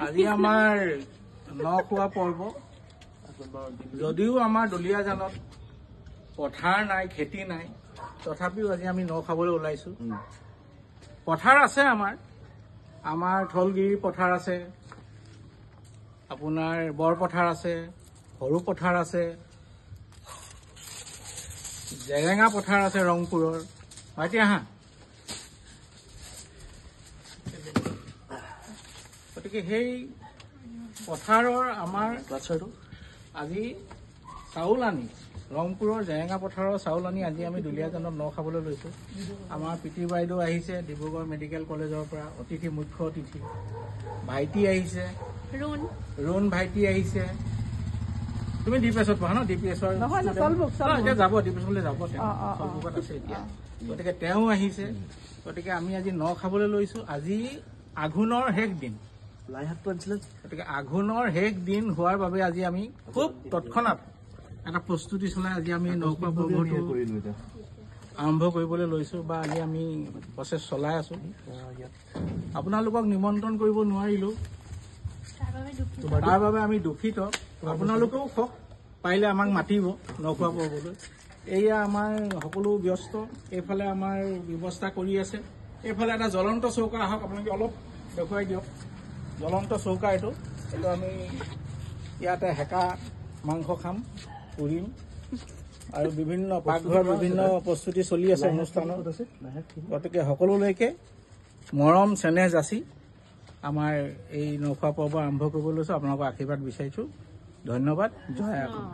আজি আমাৰ ন খোৱা পৰ্ব। যদিও আমাৰ দলিয়াজানত পথাৰ নাই, খেতি নাই, তথাপিও আজি আমি ন খাবলৈ ওলাইছো। পথাৰ আছে আমাৰ থলগিৰি পথাৰ আছে, আপোনাৰ বৰ পথাৰ আছে, সৰু পথাৰ আছে, জেৰেঙা পথাৰ আছে ৰংপুৰৰ। ভাইটি আহা। গতিকে সেই পথাৰৰ আমাৰ আজি চাউল আনি, ৰংপুৰৰ জেৰেঙা পথাৰৰ চাউল আনি আজি আমি দুলীয়াজানত ন খাবলৈ লৈছোঁ। আমাৰ পিতৃ বাইদেউ আহিছে ডিব্ৰুগড় মেডিকেল কলেজৰ পৰা, অতিথি মুখ্য অতিথি। ভাইটি আহিছে, ৰুণ ভাইটি আহিছে। তুমি ডিপিএছত পঢ়া ন? ডিপিএছৰ এতিয়া যাব, ডিপিএছলৈ যাব, চলবুকত আছে এতিয়া। গতিকে তেওঁ আহিছে। গতিকে আমি আজি ন খাবলৈ লৈছোঁ। আজি আঘোণৰ শেষ দিন। গতিকে আঘোণৰ শেষ দিন হোৱাৰ বাবে আজি আমি খুব তৎক্ষণাত এটা প্ৰস্তুতি চলাই আজি আমি নখোৱা পৰ্বটো আৰম্ভ কৰিবলৈ লৈছোঁ, বা আজি আমি প্ৰচেছ চলাই আছোঁ। আপোনালোকক নিমন্ত্ৰণ কৰিব নোৱাৰিলোঁ, তাৰ বাবে আমি দুখিত। আপোনালোকেও খক, পাৰিলে আমাক মাতিব নখোৱা পৰ্বলৈ। এয়া আমাৰ সকলো ব্যস্ত। এইফালে আমাৰ ব্যৱস্থা কৰি আছে। এইফালে এটা জ্বলন্ত চৌকা, আহক আপোনালোকে অলপ দেখুৱাই দিয়ক। জ্বলন্ত চৌকা এইটো আমি ইয়াতে হেঁকা মাংস খাম, পুৰিম, আৰু বিভিন্ন পাকঘৰত বিভিন্ন প্ৰস্তুতি চলি আছে অনুষ্ঠানত। গতিকে সকলোলৈকে মৰম চেনেহ যাচি আমাৰ এই নখোৱা পৰ্ব আৰম্ভ কৰিব লৈছোঁ। আপোনালোকৰ আশীৰ্বাদ বিচাৰিছোঁ। ধন্যবাদ। জয় আহোম।